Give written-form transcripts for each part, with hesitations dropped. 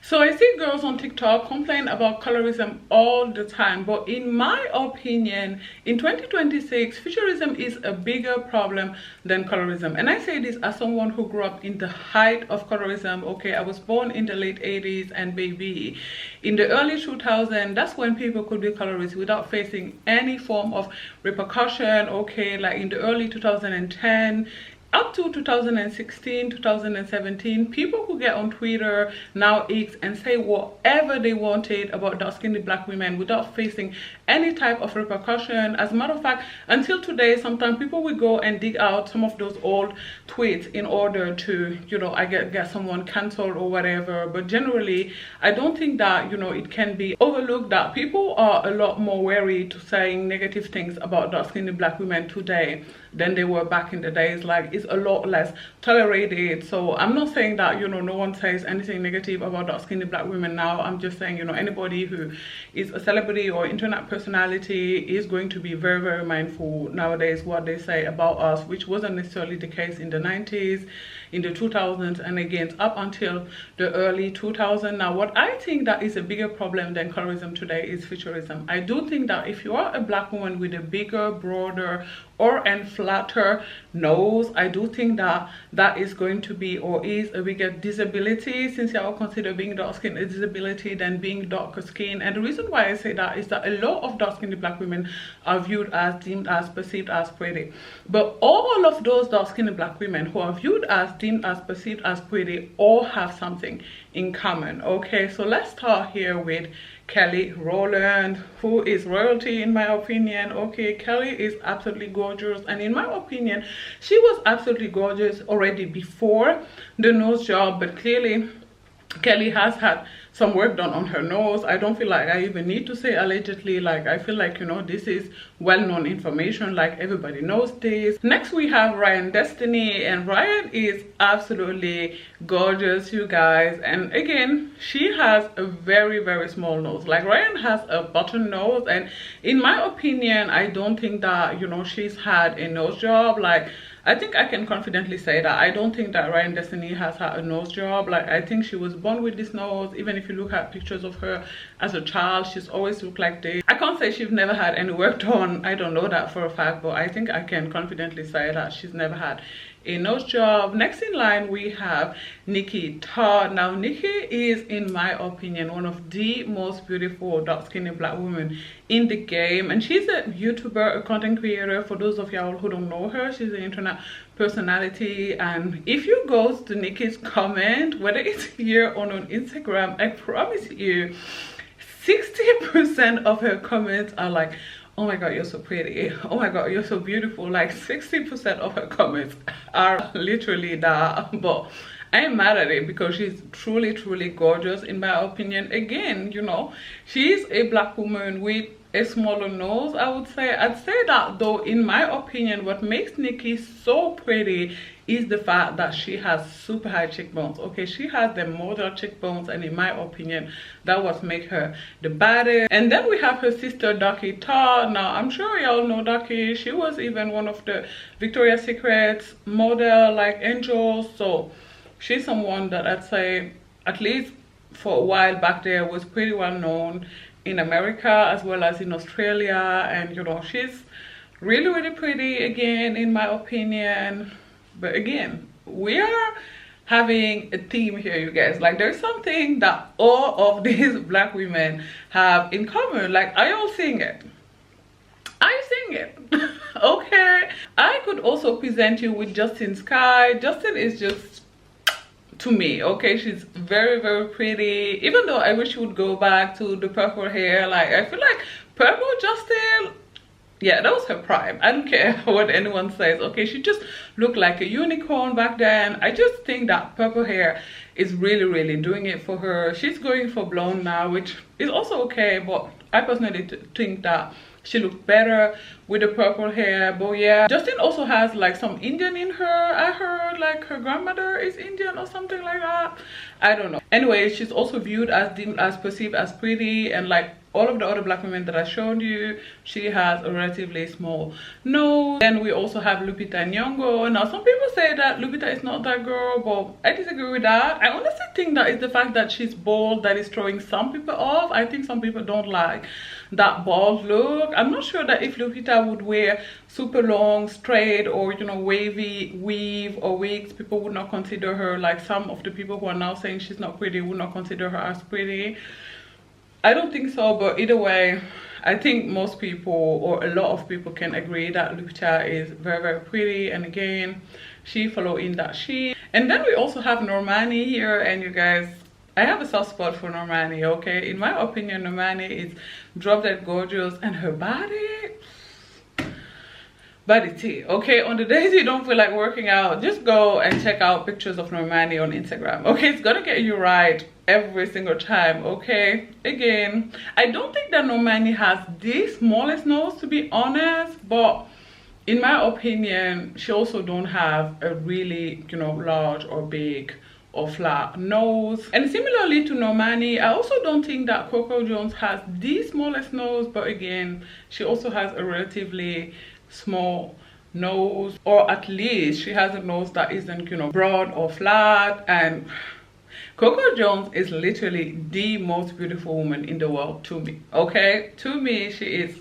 So I see girls on TikTok complain about colorism all the time, but in my opinion, in 2026, futurism is a bigger problem than colorism. And I say this as someone who grew up in the height of colorism. Okay, I was born in the late 80s, and baby, in the early 2000s, that's when people could be colorist without facing any form of repercussion. Okay, like in the early 2010 up to 2016, 2017, people could get on Twitter, now X, and say whatever they wanted about dark-skinned black women without facing any type of repercussion. As a matter of fact, until today, sometimes people will go and dig out some of those old tweets in order to, you know, I get someone cancelled or whatever. But generally, I don't think that, you know, it can be overlooked that people are a lot more wary to saying negative things about dark-skinned black women today than they were back in the days. Like, it's a lot less tolerated. So I'm not saying that, you know, no one says anything negative about dark-skinned black women now. I'm just saying, you know, anybody who is a celebrity or internet personality is going to be very, very mindful nowadays what they say about us, which wasn't necessarily the case in the 90s, in the 2000s, and again up until the early 2000s. Now, what I think that is a bigger problem than colorism today is futurism. I do think that if you are a black woman with a bigger, broader, and flatter nose, I do think that that is going to be, or is, a bigger disability, since you all consider being dark skin a disability than being darker skin. And the reason why I say that is that a lot of dark skinned black women are viewed as, deemed as, perceived as pretty. But all of those dark skinned black women who are viewed as, deemed as, perceived as pretty, all have something in common. Okay, so let's start here with Kelly Rowland, who is royalty in my opinion. Okay, Kelly is absolutely gorgeous, and in my opinion she was absolutely gorgeous already before the nose job, but clearly Kelly has had some work done on her nose. I don't feel like I even need to say allegedly. Like, I feel like, you know, this is well-known information, like everybody knows this. Next we have Ryan Destiny, and Ryan is absolutely gorgeous, you guys. And again, she has a very, very small nose. Like, Ryan has a button nose, and in my opinion, I don't think that, you know, she's had a nose job. Like, I think I can confidently say that I don't think that Ryan Destiny has had a nose job. Like, I think she was born with this nose. Even if you look at pictures of her as a child, she's always looked like this. I can't say she's never had any work done. I don't know that for a fact, but I think I can confidently say that she's never had a nose job. Next in line we have Nikki Todd. Now, Nikki is, in my opinion, one of the most beautiful dark-skinned black women in the game, and she's a YouTuber, a content creator. For those of y'all who don't know her, she's an internet personality. And if you go to Nikki's comment, whether it's here or on Instagram, I promise you 60% of her comments are like, oh my god, you're so pretty, oh my god, you're so beautiful. Like, 60% of her comments are literally that. But I am mad at it because she's truly, truly gorgeous in my opinion. Again, you know, she's a black woman with a smaller nose, I would say. I'd say that, though, in my opinion, what makes Nikki so pretty is the fact that she has super high cheekbones. Okay, she has the model cheekbones, and in my opinion, that what makes her the baddest. And then we have her sister Ducky Todd. Now, I'm sure y'all know Ducky. She was even one of the Victoria's Secret's model, like, angels. So she's someone that I'd say, at least for a while back there, was pretty well known in America as well as in Australia. And, you know, she's really, really pretty, again, in my opinion. But again, we are having a theme here, you guys. Like, there's something that all of these black women have in common. Like, are you all seeing it? Are you seeing it? Okay, I could also present you with Justine Skye. Justine is just, to me, okay, she's very, very pretty. Even though I wish she would go back to the purple hair. Like, I feel like purple Justine, yeah, that was her prime. I don't care what anyone says. Okay, she just looked like a unicorn back then. I just think that purple hair is really, really doing it for her. She's going for blonde now, which is also okay, but I personally think that she looked better with the purple hair. But yeah, Justine also has like some Indian in her. I heard like her grandmother is Indian or something like that. I don't know. Anyway, she's also viewed as, deemed as, perceived as pretty, and like all of the other black women that I showed you, she has a relatively small nose. Then we also have Lupita Nyong'o. Now some people say that Lupita is not that girl, but I disagree with that. I honestly think that it's the fact that she's bald that is throwing some people off. I think some people don't like that bald look. I'm not sure that if Lupita would wear super long straight or, you know, wavy weave or wigs, people would not consider her, like some of the people who are now saying she's not pretty would not consider her as pretty. I don't think so, but either way, I think most people or a lot of people can agree that Lupita is very, very pretty. And again, she follow in that sheen. And then we also have Normani here, and you guys, I have a soft spot for Normani, okay? In my opinion, Normani is drop dead gorgeous, and her body tea, okay? On the days you don't feel like working out, just go and check out pictures of Normani on Instagram, okay? It's gonna get you right every single time, okay? Again, I don't think that Normani has the smallest nose, to be honest, but in my opinion, she also don't have a really, you know, large or big or flat nose. And similarly to Normani, I also don't think that Coco Jones has the smallest nose, but again, she also has a relatively small nose, or at least she has a nose that isn't, you know, broad or flat. And Coco Jones is literally the most beautiful woman in the world to me, okay? To me, she is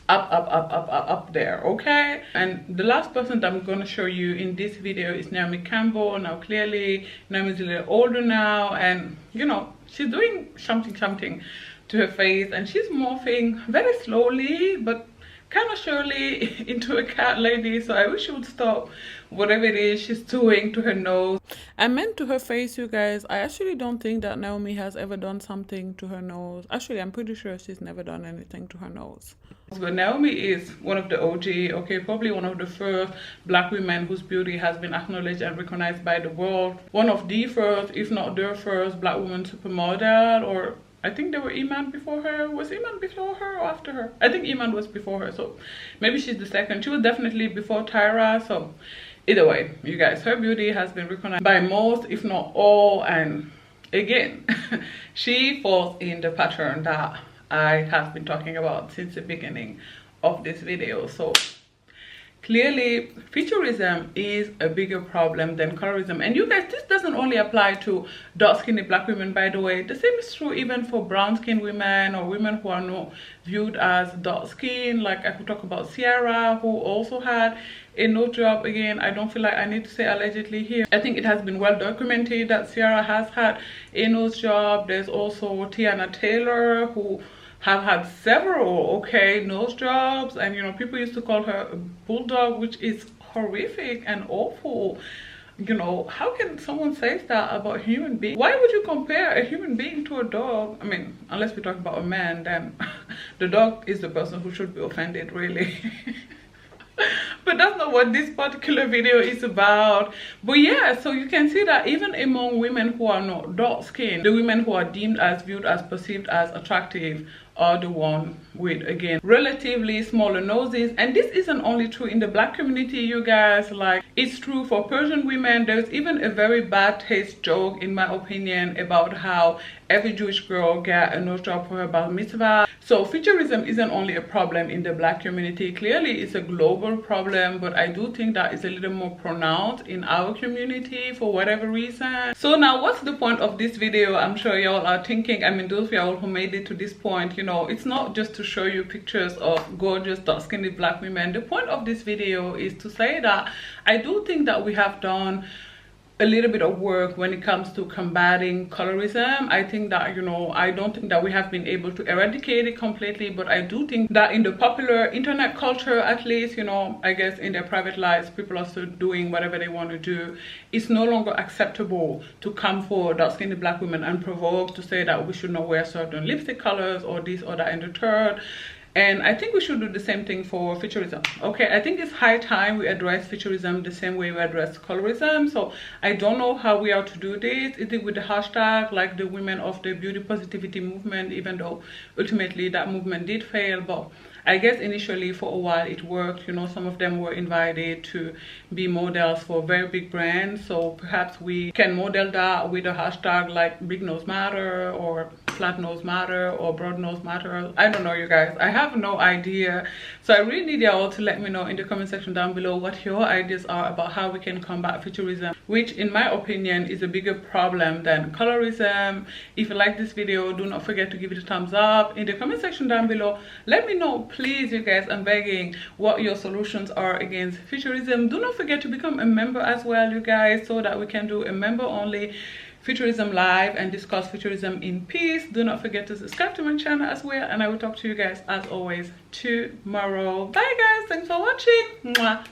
up there, okay? And the last person that I'm gonna show you in this video is Naomi Campbell. Now clearly Naomi's a little older now, and you know, she's doing something to her face, and she's morphing very slowly but kind of surely into a cat lady. So I wish she would stop whatever it is she's doing to her nose. I meant to her face, you guys. I actually don't think that Naomi has ever done something to her nose. Actually, I'm pretty sure she's never done anything to her nose. But Naomi is one of the OG, okay, probably one of the first black women whose beauty has been acknowledged and recognized by the world. One of the first, if not the first, black woman supermodel. Or I think there were Iman before her. Was Iman before her or after her? I think Iman was before her, so maybe she's the second. She was definitely before Tyra. So either way, you guys, her beauty has been recognized by most, if not all. And again, she falls in the pattern that I have been talking about since the beginning of this video. So clearly, featurism is a bigger problem than colorism. And you guys, this doesn't only apply to dark-skinned black women, by the way. The same is true even for brown-skinned women or women who are not viewed as dark-skinned. Like I could talk about Ciara, who also had a nose job. Again, I don't feel like I need to say allegedly here. I think it has been well documented that Ciara has had a nose job. There's also Tiana Taylor, who have had several, okay, nose jobs, and you know, people used to call her a bulldog, which is horrific and awful. You know, how can someone say that about a human being? Why would you compare a human being to a dog? I mean, unless we talk about a man, then the dog is the person who should be offended, really. But that's not what this particular video is about. But yeah, so you can see that even among women who are not dark skinned, the women who are deemed as, viewed as, perceived as attractive are the one with, again, relatively smaller noses. And this isn't only true in the black community, you guys. Like, it's true for Persian women. There's even a very bad taste joke, in my opinion, about how every Jewish girl get a nose job for her bar mitzvah. So featurism isn't only a problem in the black community. Clearly it's a global problem, but I do think that it's a little more pronounced in our community for whatever reason. So now, what's the point of this video? I'm sure y'all are thinking. I mean, those of y'all who made it to this point, you know, it's not just to show you pictures of gorgeous dark-skinned black women. The point of this video is to say that I do think that we have done a little bit of work when it comes to combating colorism. I think that, you know, I don't think that we have been able to eradicate it completely, but I do think that in the popular internet culture, at least, you know, I guess in their private lives, people are still doing whatever they want to do. It's no longer acceptable to come for dark-skinned black women and provoke to say that we should not wear certain lipstick colors or this or that and the third. And I think we should do the same thing for featurism. Okay, I think it's high time we address featurism the same way we address colorism. So I don't know how we are to do this. Is it with the hashtag like the women of the beauty positivity movement, even though ultimately that movement did fail? But I guess initially for a while it worked. You know, some of them were invited to be models for very big brands. So perhaps we can model that with a hashtag like Big Nose Matter, or flat nose matter or broad nose matter? I don't know, you guys. I have no idea. So I really need you all to let me know in the comment section down below what your ideas are about how we can combat futurism, which in my opinion is a bigger problem than colorism. If you like this video, do not forget to give it a thumbs up. In the comment section down below, let me know, please, you guys, I'm begging, what your solutions are against futurism. Do not forget to become a member as well, you guys, so that we can do a member only Futurism live and discuss futurism in peace. Do not forget to subscribe to my channel as well, and I will talk to you guys as always tomorrow. Bye guys, thanks for watching. Mwah.